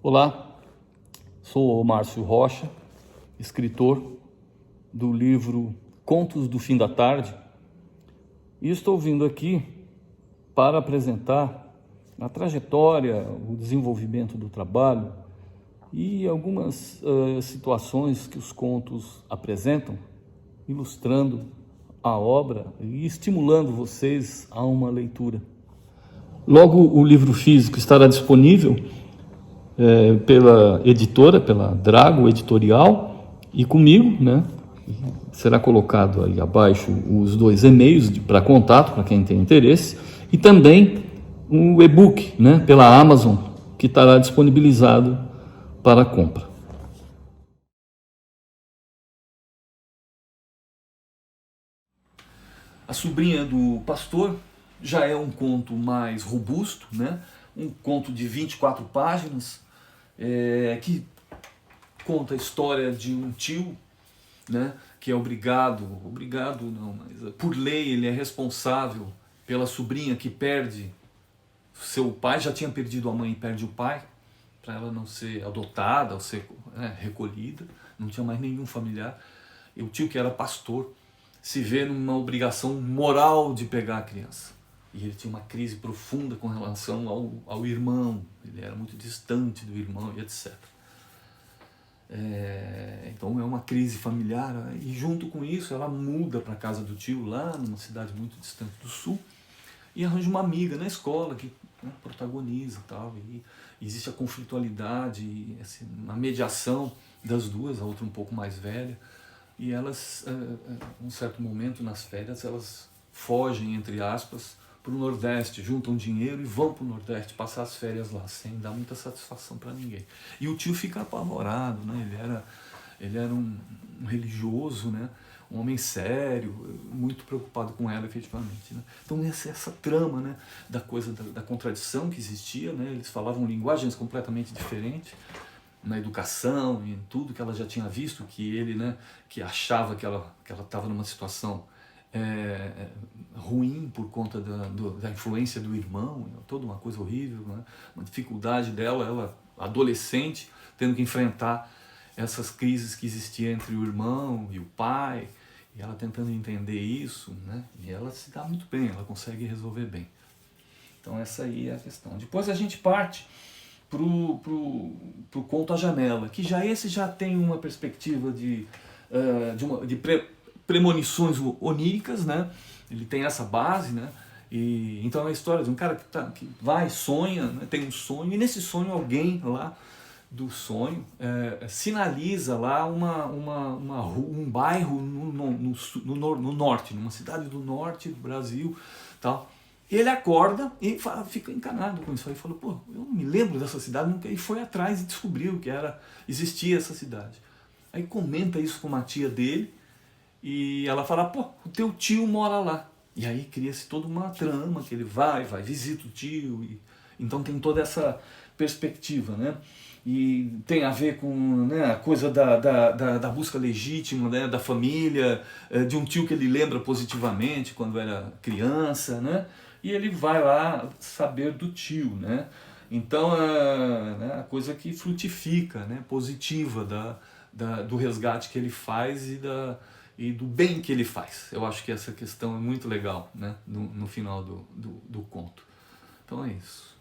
Olá, sou o Márcio Rocha, escritor do livro Contos do Fim da Tarde, e estou vindo aqui para apresentar a trajetória, o desenvolvimento do trabalho e algumas situações que os contos apresentam, ilustrando a obra e estimulando vocês a uma leitura. Logo, o livro físico estará disponível pela editora, pela Drago Editorial, e comigo, né? Será colocado aí abaixo os 2 e-mails para contato, para quem tem interesse, e também um e-book, né, pela Amazon, que estará disponibilizado para compra. A Sobrinha do Pastor já é um conto mais robusto, né? Um conto de 24 páginas, que conta a história de um tio, né, que é obrigado não, mas por lei ele é responsável pela sobrinha que perde seu pai, já tinha perdido a mãe e perde o pai, para ela não ser adotada ou ser recolhida, não tinha mais nenhum familiar. E o tio, que era pastor, se vê numa obrigação moral de pegar a criança. E ele tinha uma crise profunda com relação ao irmão, ele era muito distante do irmão e etc. Então é uma crise familiar, e junto com isso ela muda para a casa do tio lá numa cidade muito distante do sul e arranja uma amiga na escola que protagoniza e tal, e existe a conflitualidade, assim, a mediação das duas, a outra um pouco mais velha, e elas, um certo momento nas férias, elas fogem, entre aspas, para o Nordeste, juntam dinheiro e vão para o Nordeste passar as férias lá, sem dar muita satisfação para ninguém. E o tio fica apavorado, né? Ele era um religioso, né? Um homem sério, muito preocupado com ela, efetivamente, né? Então essa trama, né, da coisa da contradição que existia, né? Eles falavam linguagens completamente diferentes na educação e em tudo que ela já tinha visto, que ele, né, que achava que ela estava numa situação ruim por conta da influência do irmão, toda uma coisa horrível, né? Uma dificuldade dela, ela adolescente, tendo que enfrentar essas crises que existiam entre o irmão e o pai, e ela tentando entender isso, né? E ela se dá muito bem, ela consegue resolver bem. Então essa aí é a questão. Depois a gente parte pro conto A Janela, que esse já tem uma perspectiva de premonições oníricas, né? Ele tem essa base, né? E então é a história de um cara que vai, sonha, né? Tem um sonho, e nesse sonho alguém lá do sonho sinaliza lá um bairro no norte, numa cidade do norte do Brasil, tal. Ele acorda e fica encanado com isso aí, falou, pô, eu não me lembro dessa cidade nunca, e foi atrás e descobriu que existia essa cidade. Aí comenta isso com uma tia dele, e ela fala, pô, o teu tio mora lá. E aí cria-se toda uma trama, que ele vai, visita o tio, e então tem toda essa perspectiva, né? E tem a ver com, né, a coisa da busca legítima, né, da família, de um tio que ele lembra positivamente quando era criança, né? E ele vai lá saber do tio, né? Então a coisa que frutifica, né, positiva do resgate que ele faz e do bem que ele faz. Eu acho que essa questão é muito legal, né, no final do conto. Então é isso.